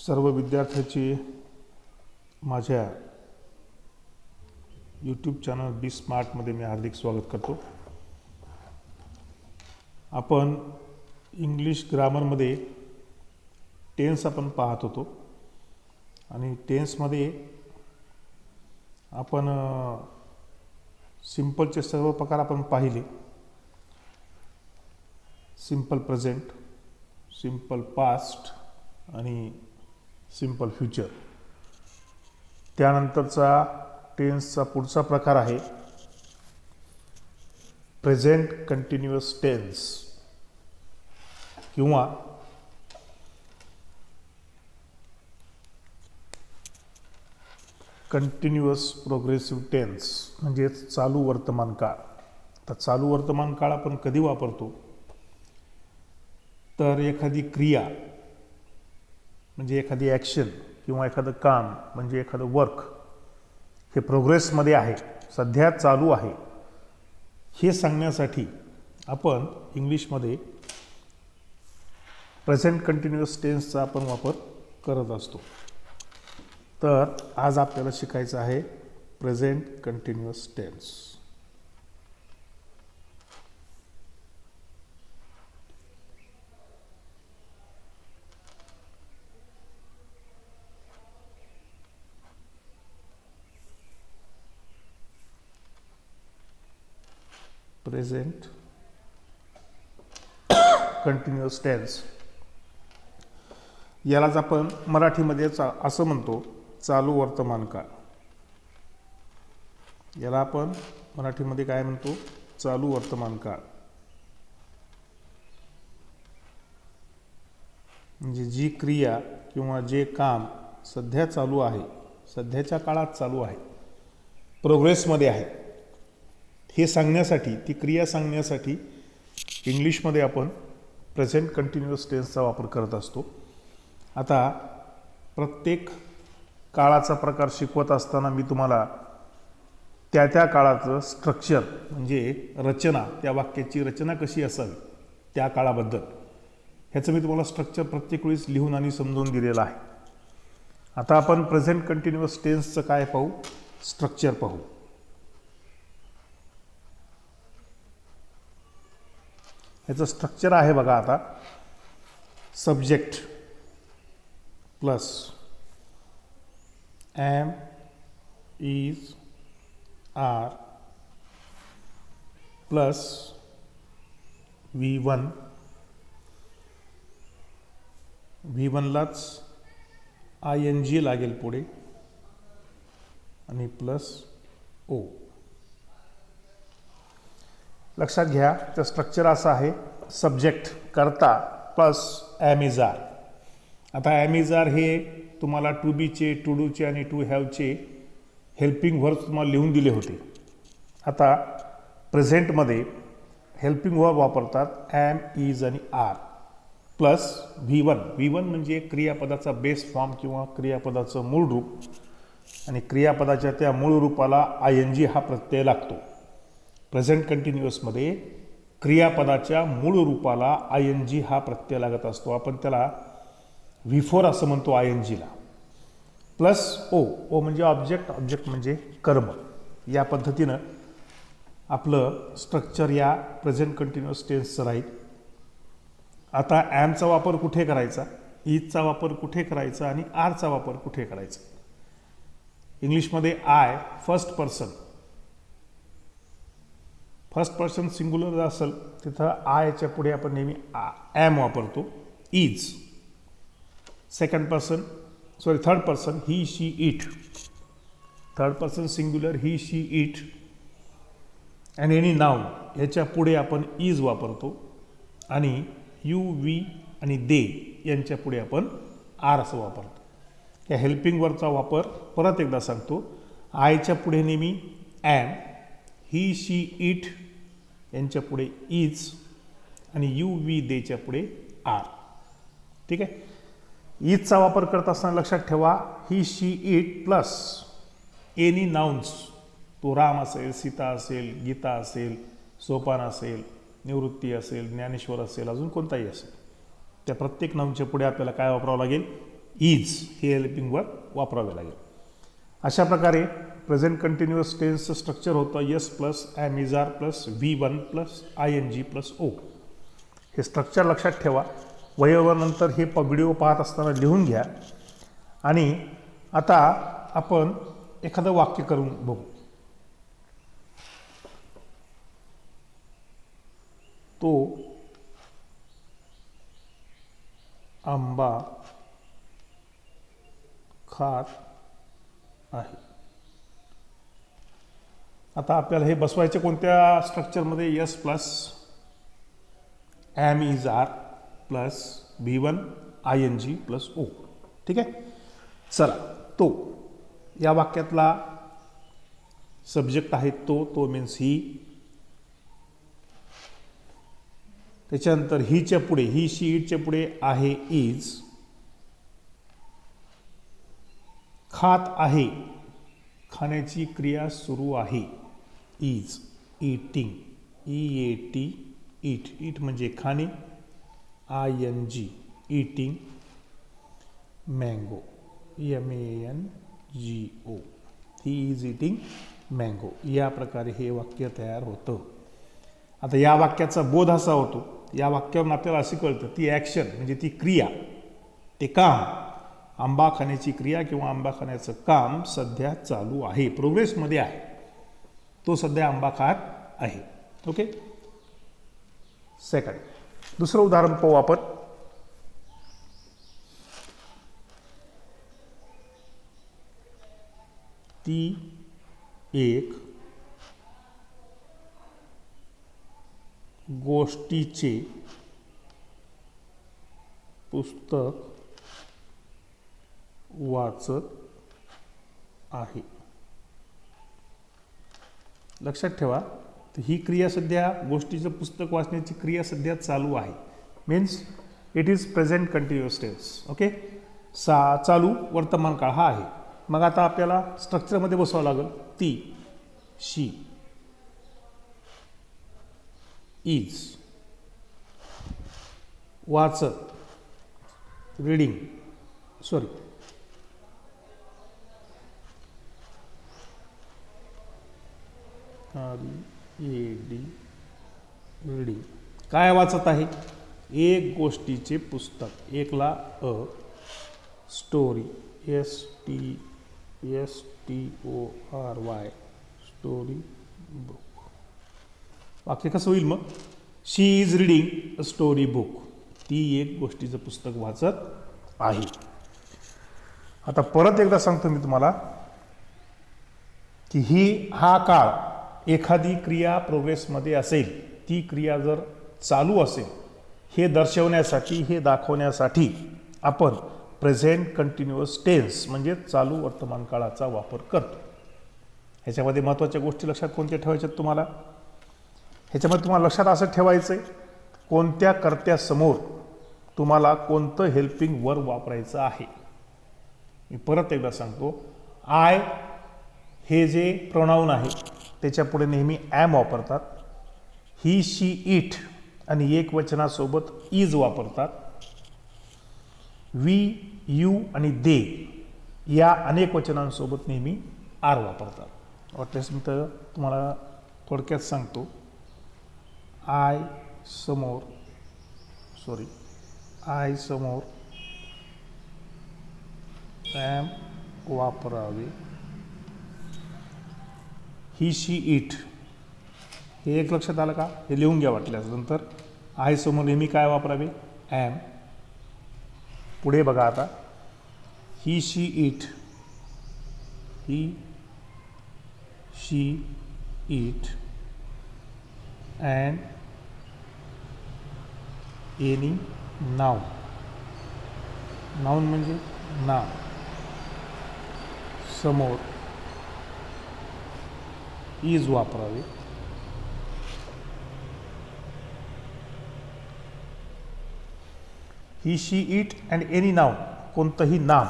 सर्व विद्यार्थ्यांचे माझ्या यूट्यूब चॅनल बी स्मार्टमध्ये मी हार्दिक स्वागत करतो. आपण इंग्लिश ग्रामरमध्ये टेन्स आपण पाहत होतो आणि टेन्समध्ये आपण सिंपलचे सर्व प्रकार आपण पाहिले. सिंपल प्रेझेंट, सिंपल पास्ट आणि सिंपल फ्युचर. त्यानंतरचा टेन्सचा पुढचा प्रकार आहे प्रेझेंट कंटिन्युअस टेन्स किंवा कंटिन्युअस प्रोग्रेसिव्ह टेन्स म्हणजेच चालू वर्तमान काळ. तर चालू वर्तमान काळ आपण कधी वापरतो तर एखादी क्रिया म्हणजे एखादी ॲक्शन किंवा एखादं काम म्हणजे एखादं वर्क हे प्रोग्रेसमध्ये आहे, सध्या चालू आहे, हे सांगण्यासाठी आपण इंग्लिशमध्ये प्रेझेंट कंटिन्युअस टेन्सचा आपण वापर करत असतो. तर आज आपल्याला शिकायचं आहे present continuous tense. Present continuous tense यालाच आपण मराठीमध्ये असं म्हणतो चालू वर्तमान काळ. याला आपण मराठीमध्ये काय म्हणतो? चालू वर्तमान काळ. म्हणजे जी क्रिया किंवा जे काम सध्या चालू आहे, सध्याच्या काळात चालू आहे, प्रोग्रेसमध्ये आहे, हे सांगण्यासाठी, ती क्रिया सांगण्यासाठी इंग्लिशमध्ये आपण प्रेझेंट कंटिन्युअस टेन्सचा वापर करत असतो. आता प्रत्येक काळाचा प्रकार शिकवत असताना मी तुम्हाला त्या त्या काळाचं स्ट्रक्चर म्हणजे रचना, त्या वाक्याची रचना कशी असावी त्या काळाबद्दल ह्याचं मी तुम्हाला स्ट्रक्चर प्रत्येक वेळेस लिहून आणि समजून दिलेलं आहे. आता आपण प्रेझेंट कंटिन्युअस टेन्सचं काय पाहू? स्ट्रक्चर पाहू. ह्याचं स्ट्रक्चर आहे बघा. आता subject plus am, is, are plus V1, V1लाच ING लागेल पुढे आणि प्लस O. लक्षात घ्या, तर स्ट्रक्चर असं आहे. सब्जेक्ट कर्ता प्लस एम इज आर. आता एम इज आर हे तुम्हाला टू बीचे, टू डूचे आणि टू हॅवचे हेल्पिंग वर्ब तुम्हाला लिहून दिले होते. आता प्रेझेंटमध्ये हेल्पिंग वर्ब वापरतात एम, इज आणि आर प्लस V1. V1 म्हणजे क्रियापदाचा बेस फॉर्म किंवा क्रियापदाचं मूळ रूप आणि क्रियापदाच्या त्या मूळ रूपाला ING हा प्रत्यय लागतो. प्रेझेंट कंटिन्युअसमध्ये क्रियापदाच्या मूळ रूपाला ING हा प्रत्यय लागत असतो. आपण त्याला V4 असं म्हणतो INGला. Plus O. O म्हणजे ऑब्जेक्ट, ऑब्जेक्ट म्हणजे कर्म. या पद्धतीनं आपलं स्ट्रक्चर या प्रेझेंट कंटिन्युअस टेन्सचं राहील. आता ॲमचा वापर कुठे करायचा, इजचा वापर कुठे करायचा आणि आरचा वापर कुठे करायचा? इंग्लिशमध्ये आय फर्स्ट पर्सन सिंग्युलर असेल तिथं आयच्या पुढे आपण नेहमी ॲम वापरतो. Is third person he, she, it. Third person singular he, she, it and any noun ह्याच्या पुढे आपण इज वापरतो आणि यू, वी आणि दे यांच्या पुढे आपण आर असं वापरतो. या हेल्पिंग वर्बचा वापर परत एकदा सांगतो. आयच्या पुढे नेहमी ॲम, ही, शी, इट यांच्या पुढे इज आणि यू, वी, देच्या पुढे आर. ठीक आहे. इजचा वापर करत असताना लक्षात ठेवा ही, she, it plus any nouns. तो राम असेल, सीता असेल, गीता असेल, सोपान असेल, निवृत्ती असेल, ज्ञानेश्वर असेल, अजून कोणताही असेल, त्या प्रत्येक नाउनच्या पुढे आपल्याला काय वापरावं लागेल? इज हे हेल्पिंग वर्ब वापरावे लागेल. अशा प्रकारे प्रेझेंट कंटिन्युअस टेन्सचं स्ट्रक्चर होतं S plus am is are plus V1 plus ING plus O. हे स्ट्रक्चर लक्षात ठेवा. वयोवरनंतर हे व्हिडिओ पाहत असताना लिहून घ्या. आणि आता आपण एखादं वाक्य करून बघू. तो आंबा खात आहे. आता आपल्याला हे बसवायचे कोणत्या स्ट्रक्चरमध्ये? S plus am is are plus V1 ING plus O. ठीक आहे. चला, तो या वाक्यातला सब्जेक्ट आहे तो मीन्स ही. त्याच्यानंतर हीच्या पुढे ही शी इटच्या पुढे आहे इज. खात आहे, खाण्याची क्रिया सुरू आहे. इज ईटिंग EAT ईट. ईट म्हणजे खाणे. ING eating. Mango MANGO he is eating mango. या प्रकारे हे वाक्य तयार होतं. आता या वाक्याचा बोध असा होतो, या वाक्यावरून आपल्याला असे कळतं ती ॲक्शन म्हणजे ती क्रिया, ते काम, आंबा खाण्याची क्रिया किंवा आंबा खाण्याचं काम सध्या चालू आहे, प्रोग्रेसमध्ये आहे. तो सध्या आंबा खात आहे. ओके. सेकंड, दुसरं उदाहरण पाहू आपण. ती एक गोष्टीचे पुस्तक वाचत आहे. लक्षात ठेवा, ही क्रिया सध्या गोष्टीचं पुस्तक वाचण्याची क्रिया सध्या चालू आहे. Means it is present continuous tense. Okay. चालू वर्तमान काळ हा आहे. मग आता आपल्याला स्ट्रक्चरमध्ये बसवावं लागेल. ती, शी, इज, वाचत, रीडिंग, रीडिंग. काय वाचत आहे? एक गोष्टीचे पुस्तक. एकला a, story STORY story book. वाक्य कसं होईल मग? She is reading a story book. ती एक गोष्टीचं पुस्तक वाचत आहे. आता परत एकदा सांगतो मी तुम्हाला की हा काळ एखादी क्रिया प्रोग्रेसमध्ये असेल, ती क्रिया जर चालू असेल, हे दर्शवण्यासाठी, हे दाखवण्यासाठी आपण प्रेझेंट कंटिन्युअस टेन्स म्हणजे चालू वर्तमान काळाचा वापर करतो. ह्याच्यामध्ये महत्त्वाच्या गोष्टी लक्षात कोणत्या ठेवायच्यात तुम्हाला? ह्याच्यामध्ये तुम्हाला लक्षात असं ठेवायचं आहे, कोणत्या कर्त्यासमोर तुम्हाला कोणतं हेल्पिंग वर्ब वापरायचं आहे. मी परत एकदा सांगतो, आय हे जे प्रोनाऊन आहे त्याच्या पुढे नेहमी ॲम वापरतात. ही, शी, इट आणि एकवचनासोबत इज वापरतात. वी, यू आणि दे या अनेक वचनांसोबत नेहमी आर वापरतात. वाटल्यास मी तर तुम्हाला थोडक्यात सांगतो. आय समोर ॲम वापरावे. ही, शी, इट हे एक लक्षात आलं का? हे लिहून घ्या वाटल्यास. नंतर आय समोर नेहमी काय वापरावे? ॲम. पुढे बघा आता, he, she, it, he, she, it and any noun. Noun म्हणजे नाव. समोर इज वापरावे. He, she, it and any noun. कोणतंही नाम.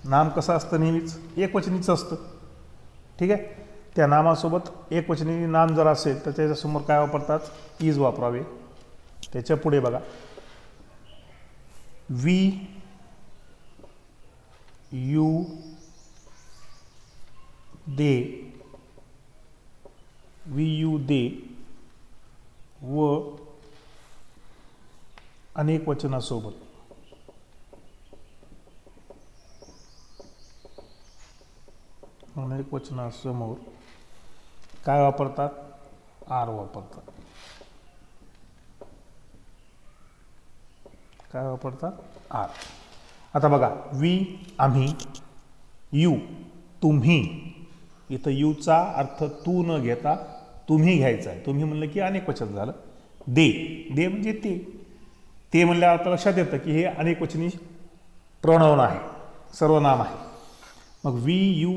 नाम कसं असतं? नेहमीच एकवचनीचं असतं. ठीक आहे. त्या नामासोबत एकवचनी नाम जर असेल तर त्याच्यासमोर काय वापरतात? इज वापरावे. त्याच्या पुढे बघा, we, you they, we you they व अनेक वचनासोबत अनेक वचनासमोर काय वापरतात? आर वापरतात. काय वापरतात? आर. आता बघा, वी आम्ही, यू तुम्ही. इथं यूचा अर्थ तू न घेता तुम्ही घ्यायचा आहे. तुम्ही म्हणलं की अनेक वचन झालं. दे, दे म्हणजे ते म्हणल्यावर आपल्या लक्षात येतं की हे अनेक वचनी प्रोनाउन आहे, सर्वनाम आहे. मग वी यू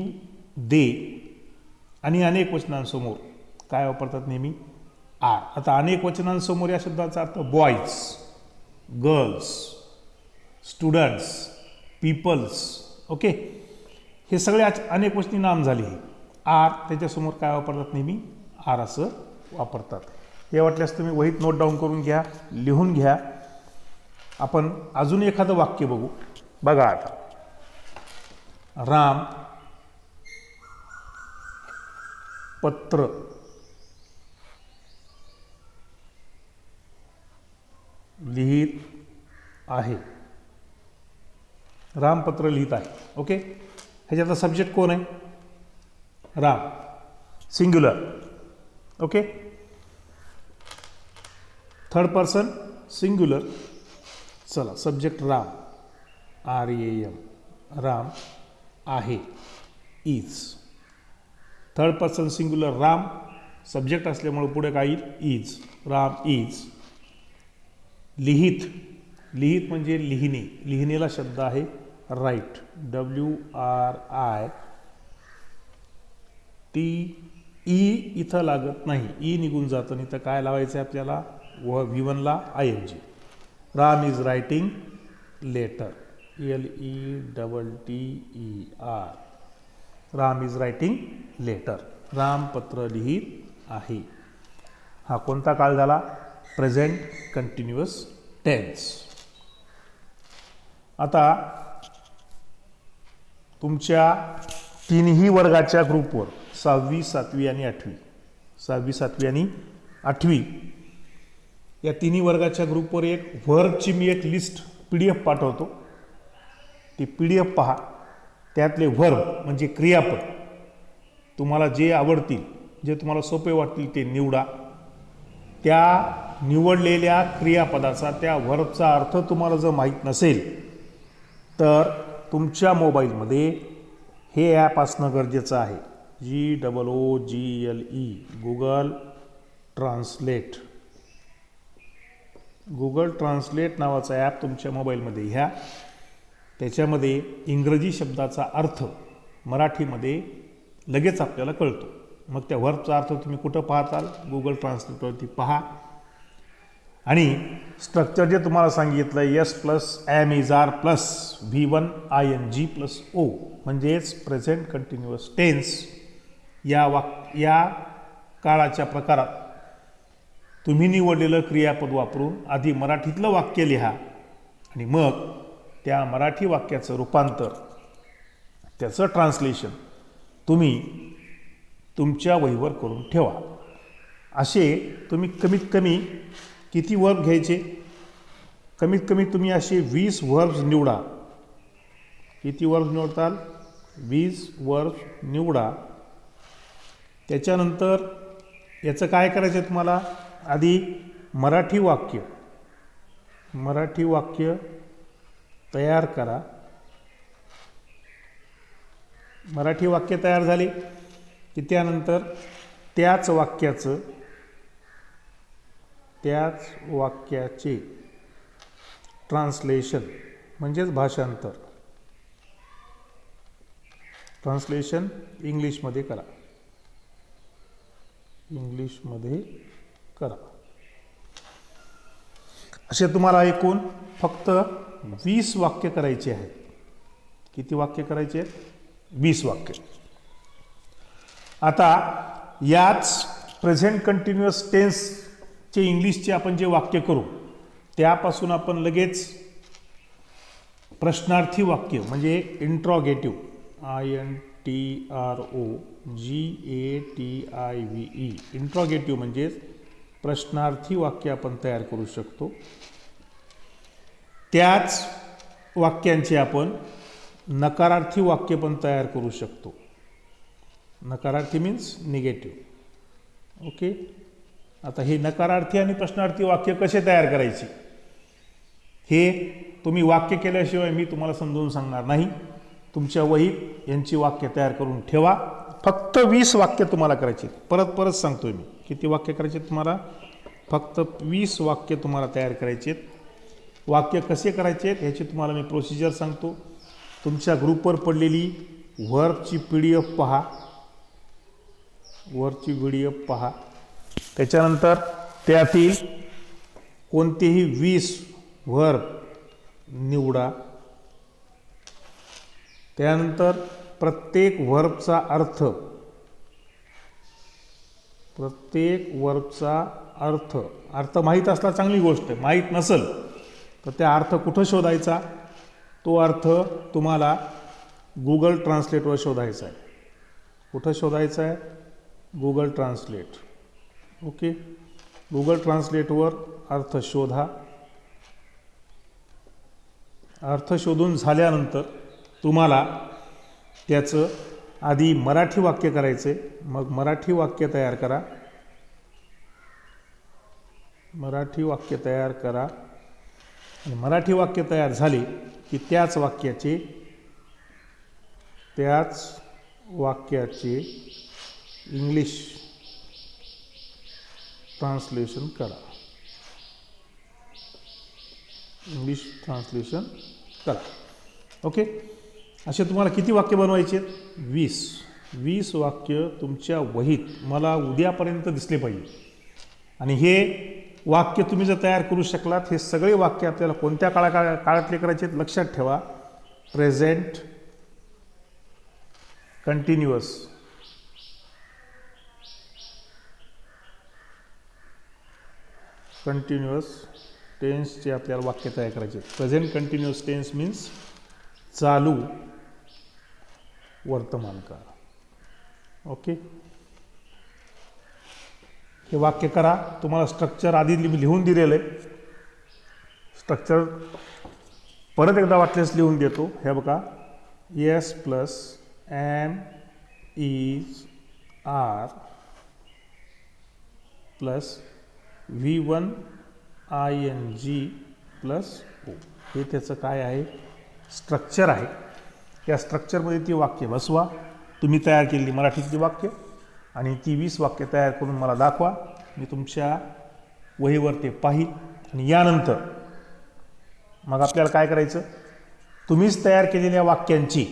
दे आणि अनेक वचनांसमोर काय वापरतात? नेहमी आर. आता अनेक वचनांसमोर या शब्दाचा अर्थ boys, girls, students, peoples. Okay, हे सगळे अनेक वचनी नाम झाली. आर त्याच्यासमोर काय वापरतात? नेहमी आर असं वापरतात. हे वाटल्यास तुम्ही वहीत नोट डाऊन करून घ्या, लिहून घ्या. आपण अजून एखादं वाक्य बघू. बघा आता, राम पत्र लिहित आहे. राम पत्र लिहित आहे. ओके, ह्याच्यातला सब्जेक्ट कोण आहे? Ram, singular. Okay, third person singular. चला, सब्जेक्ट राम, RAM, राम आहे, is. Third person singular Ram, subject असल्यामुळे पुढे काय येईल? इज. राम इज. लिहित, लिहित म्हणजे लिहिणे. लिहिणेला शब्द आहे राईट, WRIT. ई इथं लागत नाही, ई निघून जातं. आणि इथं काय लावायचं आहे आपल्याला? V1ला ING. Ram is writing letter, LETTER. Ram is writing letter. Ram पत्र लिहित आहे. हा कोणता काळ झाला? Present continuous tense. आता तुमच्या तिन्ही वर्गाच्या ग्रुपवर 6वी, 7वी आणि 8वी, 6वी, 7वी आणि 8वी या तिन्ही वर्गाच्या ग्रुपवर एक व्हर्बची मी एक लिस्ट PDF पाठवतो. ती PDF पहा. त्यातले व्हर्ब म्हणजे क्रियापद तुम्हाला जे आवडतील, जे तुम्हाला सोपे वाटतील ते निवडा. त्या निवडलेल्या क्रियापदाचा, त्या व्हर्बचा अर्थ तुम्हाला जर माहीत नसेल तर तुमच्या मोबाईलमध्ये हे ॲप असणं गरजेचं आहे. GOOGLE, Google translate. Google translate नावाचा ॲप तुमच्या मोबाईलमध्ये घ्या. त्याच्यामध्ये इंग्रजी शब्दाचा अर्थ मराठीमध्ये लगेच आपल्याला कळतो. मग त्या व्हर्बचा अर्थ तुम्ही कुठं पाहताल? गुगल ट्रान्सलेटवरती पहा. आणि स्ट्रक्चर जे तुम्हाला सांगितलं, S plus am is are plus V1 ING plus O म्हणजेच प्रेझेंट कंटिन्युअस टेन्स या काळाच्या प्रकारात तुम्ही निवडलेलं क्रियापद वापरून आधी मराठीतलं वाक्य लिहा आणि मग त्या मराठी वाक्याचं रूपांतर, त्याचं ट्रान्सलेशन तुम्ही तुमच्या वहीवर करून ठेवा. असे तुम्ही कमीत कमी किती वर्ब घ्यायचे? कमीत कमी तुम्ही असे 20 वर्ब्स निवडा. किती वर्ब्स निवडताल? 20 वर्ब्स निवडा. त्याच्यानंतर याचं काय करायचं आहे तुम्हाला? आधी मराठी वाक्य तयार करा. मराठी वाक्य तयार झाले की त्यानंतर त्याच वाक्याचे ट्रान्सलेशन म्हणजेच भाषांतर, ट्रान्सलेशन इंग्लिशमध्ये करा. असे तुम्हाला एकूण फक्त 20 वाक्य करायचे आहेत. किती वाक्य करायचे आहेत? 20 वाक्य. आता याच प्रेझेंट कंटिन्युअस टेन्सचे इंग्लिशचे आपण जे वाक्य करू त्यापासून आपण लगेच प्रश्नार्थी वाक्य म्हणजे इंट्रॉगेटिव्ह, INTROGATIVE, इंट्रॉगेटिव्ह म्हणजे प्रश्नार्थी वाक्य आपण तयार करू शकतो. त्याच वाक्यांचे आपण नकारार्थी वाक्य पण तयार करू शकतो. नकारार्थी मीन्स निगेटिव्ह. ओके, आता हे नकारार्थी आणि प्रश्नार्थी वाक्य कसे तयार करायचे हे तुम्ही वाक्य केल्याशिवाय मी तुम्हाला समजावून सांगणार नाही. तुमच्या वहीत यांची वाक्य तयार करून ठेवा. फक्त 20 वाक्य तुम्हाला करायची. परत सांगतोय मी किती वाक्य करायचे तुम्हाला. फक्त 20 वाक्य तुम्हाला तयार करायचे. वाक्य कसे करायचे ह्याची तुम्हाला मी प्रोसिजर सांगतो. तुमच्या ग्रुपवर पडलेली वर्कची PDF पहा, वरची PDF पहा. त्याच्यानंतर त्यातील कोणतेही 20 वर्ब निवडा. त्यानंतर प्रत्येक वर्बचा अर्थ माहीत असला चांगली गोष्ट आहे. माहीत नसेल तर त्या अर्थ कुठं शोधायचा, तो अर्थ तुम्हाला गुगल ट्रान्सलेटवर शोधायचा आहे. कुठं शोधायचा आहे? Google translate. ओके, गुगल ट्रान्सलेटवर अर्थ शोधा. अर्थ शोधून झाल्यानंतर तुम्हाला त्याचं आधी मराठी वाक्य करायचे, मग मराठी वाक्य तयार करा. मराठी वाक्य तयार करा आणि मराठी वाक्य तयार झाले की त्याच वाक्याचे इंग्लिश ट्रान्सलेशन करा. इंग्लिश ट्रान्सलेशन करा. ओके, असे तुम्हाला किती वाक्य बनवायचे? 20 वाक्य तुमच्या वहीत मला उद्यापर्यंत दिसले पाहिजे. आणि हे वाक्य तुम्ही जर तयार करू शकलात, हे सगळे वाक्य आपल्याला कोणत्या काळातले करायचे लक्षात ठेवा. प्रेझेंट कंटिन्युअस, टेन्सचे आपल्याला वाक्य तयार करायचे. प्रेझेंट कंटिन्युअस टेन्स मीन्स चालू वर्तमान काळ. ओके, हे वाक्य करा. तुम्हाला स्ट्रक्चर आधी लिहून दिलेलं आहे. स्ट्रक्चर परत एकदा वाटल्यास लिहून देतो. हे बघा, S plus am is are plus V1 ING plus O, हे त्याचं काय आहे? स्ट्रक्चर आहे. या स्ट्रक्चरमध्ये ती वाक्य बसवा. तुम्ही तयार केलेली मराठीतली वाक्य आणि ती 20 वाक्य तयार करून मला दाखवा. मी तुमच्या वहीवर ते पाहील. आणि यानंतर मग आपल्याला काय करायचं? तुम्हीच तयार केलेल्या वाक्यांची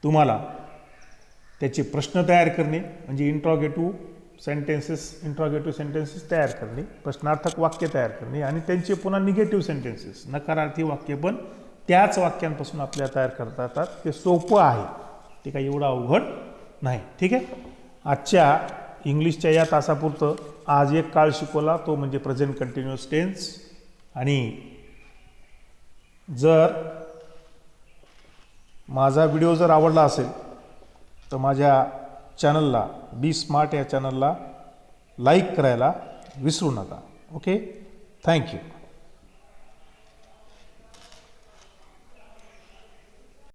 तुम्हाला त्याचे प्रश्न तयार करणे, म्हणजे इंट्रॉगेटिव्ह सेंटेन्सेस तयार करणे, प्रश्नार्थक वाक्य तयार करणे आणि त्यांचे पुन्हा निगेटिव्ह सेंटेन्सेस, नकारार्थी वाक्य पण त्याच वाक्यांपासून आपल्याला तयार करता येतात. ते सोपं आहे, ते काही एवढं अवघड नाही. ठीक आहे. आजच्या इंग्लिशच्या या तासापुरतं आज एक काळ शिकवला, तो म्हणजे प्रेझेंट कंटिन्युअस टेन्स. आणि जर माझा व्हिडिओ जर आवडला असेल तर माझ्या चॅनलला, बी स्मार्ट या चॅनलला लाईक करायला विसरू नका. Okay, thank you.